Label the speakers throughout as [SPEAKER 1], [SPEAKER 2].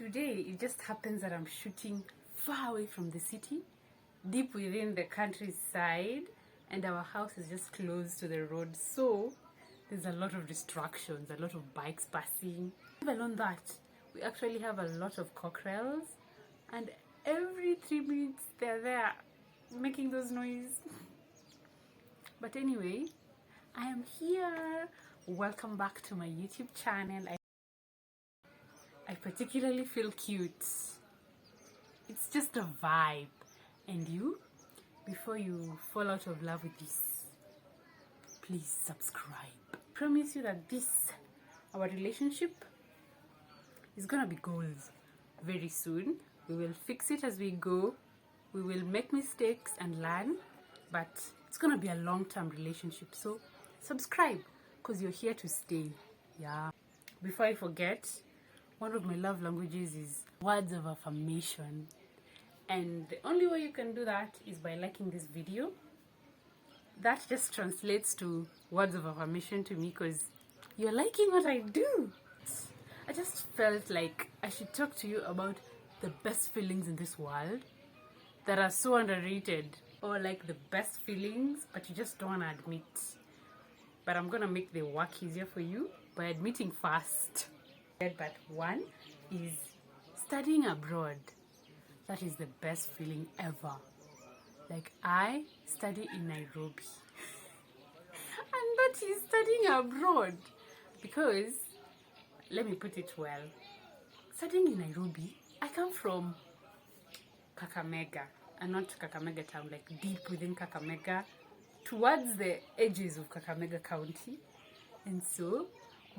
[SPEAKER 1] today it just happens that I'm shooting far away from the city, deep within the countryside, and our house is just close to the road, so there's a lot of distractions, a lot of bikes passing. Let alone that, we actually have a lot of cockerels, and every 3 minutes they're there making those noises. But anyway, I am here. Welcome back to my YouTube channel. I particularly feel cute. It's just a vibe. And you, before you fall out of love with this, please subscribe. I promise you that our relationship is gonna be goals very soon. We will fix it as we go. We will make mistakes and learn, but it's gonna be a long-term relationship. So subscribe, because you're here to stay. Yeah. Before I forget, one of my love languages is words of affirmation. And the only way you can do that is by liking this video. That just translates to words of affirmation to me, because you're liking what I do. I just felt like I should talk to you about the best feelings in this world that are so underrated, or like the best feelings but you just don't want to admit. But I'm gonna make the work easier for you by admitting first. But one is studying abroad. That is the best feeling ever. Like, I study in Nairobi and that is studying abroad, because let me put it well, studying in Nairobi, I come from Kakamega, and not Kakamega town, like deep within Kakamega, towards the edges of Kakamega County. And so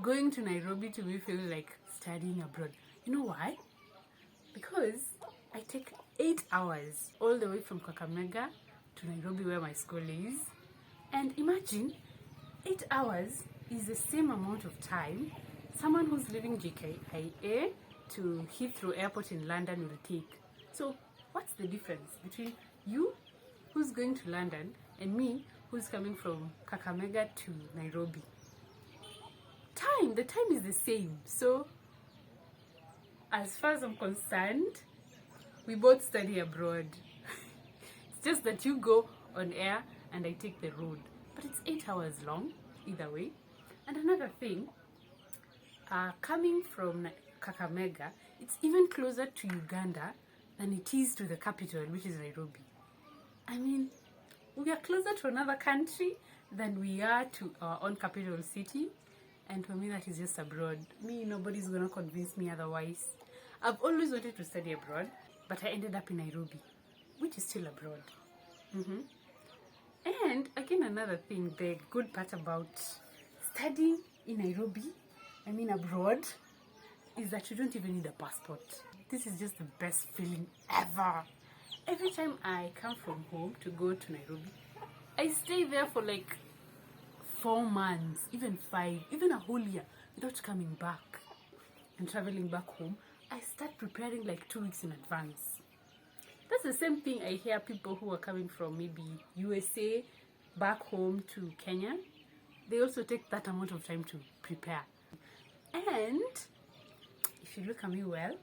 [SPEAKER 1] going to Nairobi to me feels like studying abroad. You know why? Because I take 8 hours all the way from Kakamega to Nairobi, where my school is. And imagine, 8 hours is the same amount of time someone who's leaving JKIA to Heathrow Airport in London will take. So what's the difference between you who's going to London and me who's coming from Kakamega to Nairobi? The time is the same. So as far as I'm concerned, we both study abroad. It's just that you go on air and I take the road, but it's 8 hours long either way. And another thing, coming from Kakamega, it's even closer to Uganda than it is to the capital, which is Nairobi. I mean, we are closer to another country than we are to our own capital city. And for me, that is just abroad. Nobody's gonna convince me otherwise. I've always wanted to study abroad, but I ended up in Nairobi, which is still abroad. And again, another thing, the good part about studying in Nairobi, abroad, is that you don't even need a passport. This is just the best feeling ever. Every time I come from home to go to Nairobi, I stay there for like 4 months, even 5, even a whole year without coming back and traveling back home. I start preparing like 2 weeks in advance. That's the same thing I hear people who are coming from maybe USA back home to Kenya. They also take that amount of time to prepare. And if you look at me well,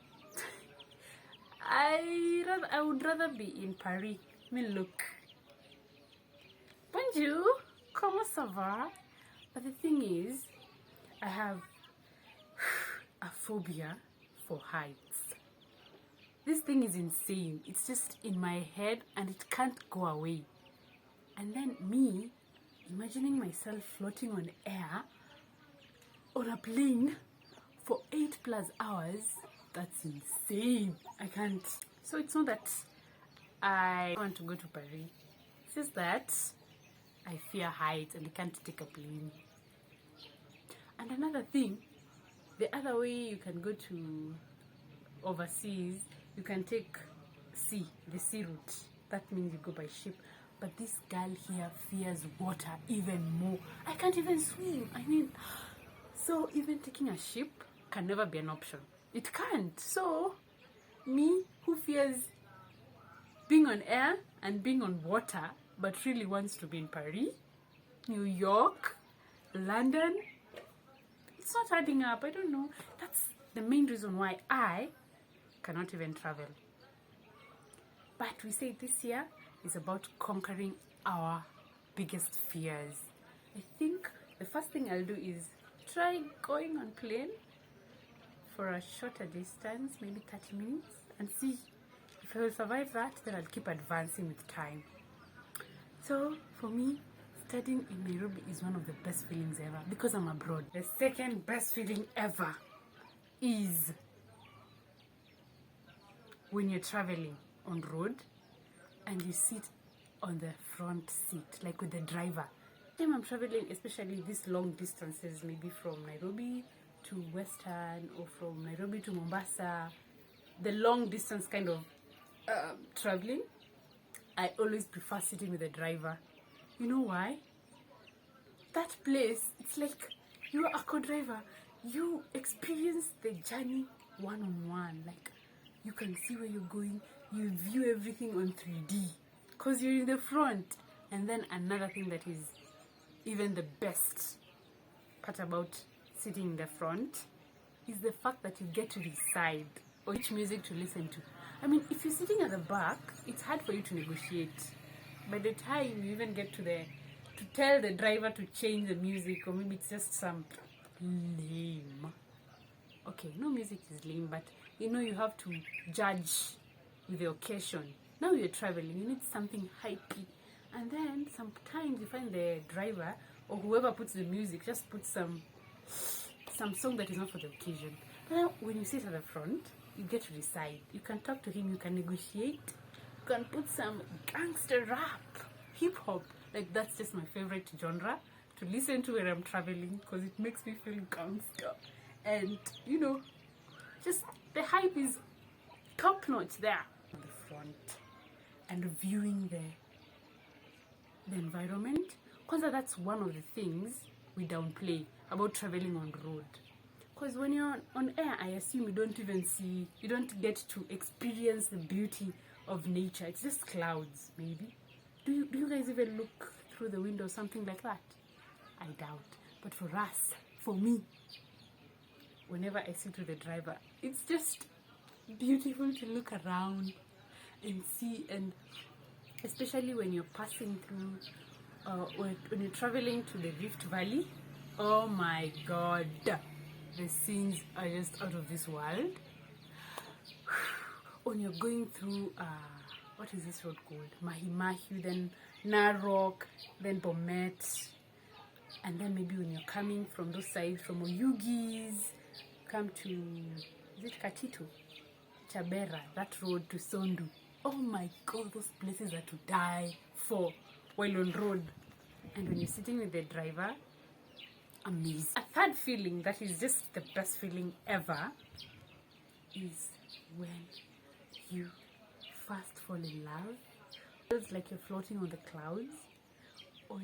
[SPEAKER 1] I would rather be in Paris. Look. Bonjour, comment ça va? But the thing is, I have a phobia for heights. This thing is insane. It's just in my head and it can't go away. And then me imagining myself floating on air on a plane for 8+ hours, that's insane. I can't. So it's not that I want to go to Paris. It's just that I fear heights and I can't take a plane. And another thing, the other way you can go to overseas, you can take the sea route. That means you go by ship. But this girl here fears water even more. I can't even swim. So even taking a ship can never be an option. It can't. So me, who fears being on air and being on water, but really wants to be in Paris, New York, London, it's not adding up. I don't know. That's the main reason why I cannot even travel. But we say this year is about conquering our biggest fears. I think the first thing I'll do is try going on plane for a shorter distance, maybe 30 minutes, and see if I will survive that. Then I'll keep advancing with time. So for me, studying in Nairobi is one of the best feelings ever because I'm abroad. The second best feeling ever is when you're traveling on road and you sit on the front seat, like with the driver. Time I'm traveling, especially these long distances, maybe from Nairobi to Western or from Nairobi to Mombasa, the long distance kind of traveling, I always prefer sitting with the driver. You know why? That place, it's like you're a co-driver. You experience the journey one-on-one. Like, you can see where you're going. You view everything on 3D because you're in the front. And then another thing that is even the best part about sitting in the front is the fact that you get to decide which music to listen to. I mean, if you're sitting at the back, it's hard for you to negotiate. By the time you even get to tell the driver to change the music, or maybe it's just some lame. Okay, no music is lame, but you know you have to judge with the occasion. Now you're traveling, you need something hypey. And then sometimes you find the driver or whoever puts the music just puts some song that is not for the occasion. Now, when you sit at the front, you get to decide. You can talk to him, you can negotiate, you can put some gangster rap, hip hop. Like, that's just my favorite genre to listen to when I'm traveling because it makes me feel gangster. And, you know, just the hype is top notch there. On the front and viewing the environment. Kwanza, that's one of the things we downplay about traveling on road. Because when you're on air, I assume you don't get to experience the beauty of nature. It's just clouds, maybe. Do you guys even look through the window or something like that? I doubt. But for us, for me, whenever I sit with the driver, it's just beautiful to look around and see, and especially when you're passing through, when you're traveling to the Rift Valley. Oh my God, the scenes are just out of this world. When you're going through, what is this road called? Mahimahu, then Narok, then Bomet, and then maybe when you're coming from those sides, from Oyugis, come to, is it Katito? Chabera, that road to Sondu. Oh my God, those places are to die for while on road. And when you're sitting with the driver, amazing. A third feeling that is just the best feeling ever is when you first fall in love. It's like you're floating on the clouds, or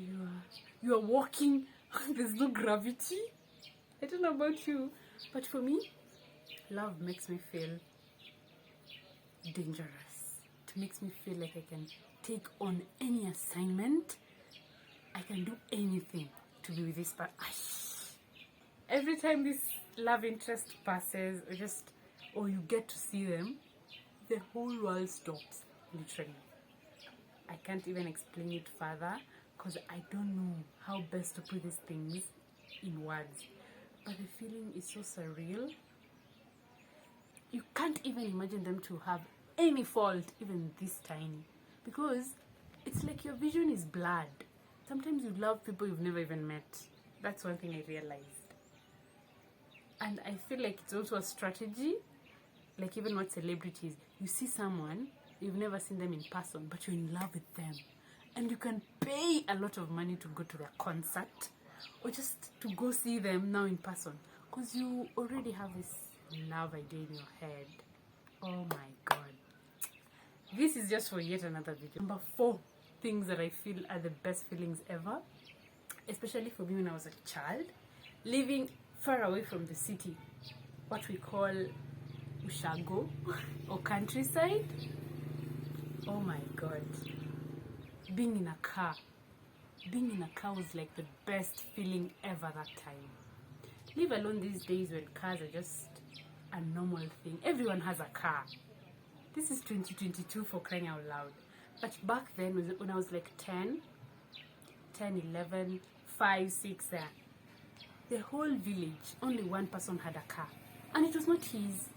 [SPEAKER 1] you are walking. There's no gravity. I don't know about you, but for me, love makes me feel dangerous. It makes me feel like I can take on any assignment. I can do anything to be with this person. Every time this love interest passes, or you get to see them, the whole world stops, literally. I can't even explain it further because I don't know how best to put these things in words. But the feeling is so surreal. You can't even imagine them to have any fault, even this tiny, because it's like your vision is blurred. Sometimes you love people you've never even met. That's one thing I realized. And I feel like it's also a strategy, like even with celebrities. You see someone, you've never seen them in person, but you're in love with them. And you can pay a lot of money to go to their concert or just to go see them now in person because you already have this love idea in your head. Oh my God. This is just for yet another video. Number 4 things that I feel are the best feelings ever, especially for me when I was a child, living far away from the city, what we call Ushago or countryside. Oh my God. Being in a car was like the best feeling ever that time. Leave alone these days when cars are just a normal thing. Everyone has a car. This is 2022, for crying out loud. But back then, when I was like 10, 11, 5, 6 there, the whole village, only one person had a car. And it was not his.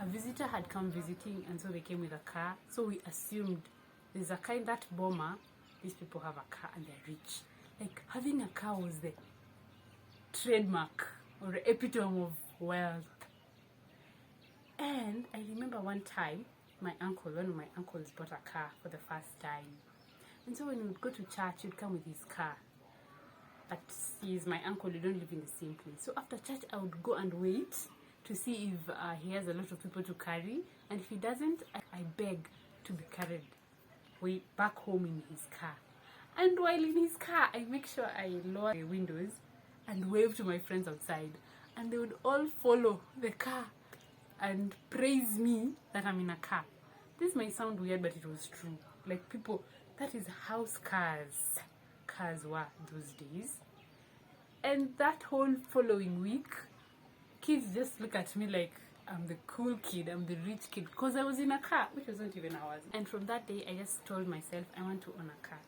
[SPEAKER 1] A visitor had come visiting, and so they came with a car. So we assumed there's a car in that Boma, these people have a car and they're rich. Like, having a car was the trademark or the epitome of wealth. And I remember one time, one of my uncles bought a car for the first time. And so when we would go to church, he'd come with his car. But he's my uncle, we don't live in the same place. So after church, I would go and wait to see if he has a lot of people to carry. And if he doesn't, I beg to be carried way back home in his car. And while in his car, I make sure I lower the windows and wave to my friends outside. And they would all follow the car and praise me that I'm in a car. This might sound weird, but it was true. Like, people, that is how cars were those days. And that whole following week, kids just look at me like I'm the cool kid, I'm the rich kid, because I was in a car, which wasn't even ours. And from that day, I just told myself I want to own a car.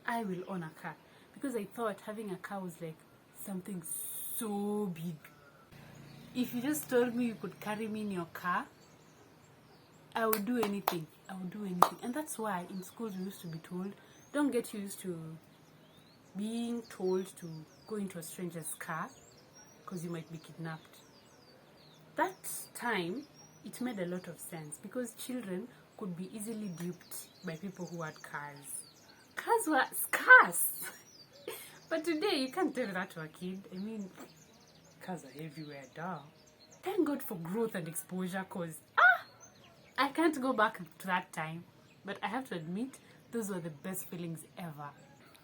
[SPEAKER 1] I will own a car. Because I thought having a car was like something so big. If you just told me you could carry me in your car, I would do anything. And that's why in schools we used to be told, don't get used to being told to go into a stranger's car because you might be kidnapped. That time, it made a lot of sense because children could be easily duped by people who had cars. Cars were scarce. But today, you can't tell that to a kid. I mean, cars are everywhere, duh. Thank God for growth and exposure, because I can't go back to that time. But I have to admit, those were the best feelings ever.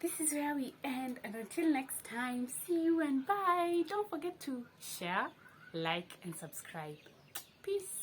[SPEAKER 1] This is where we end, and until next time, see you and bye. Don't forget to share, like, and subscribe. Peace.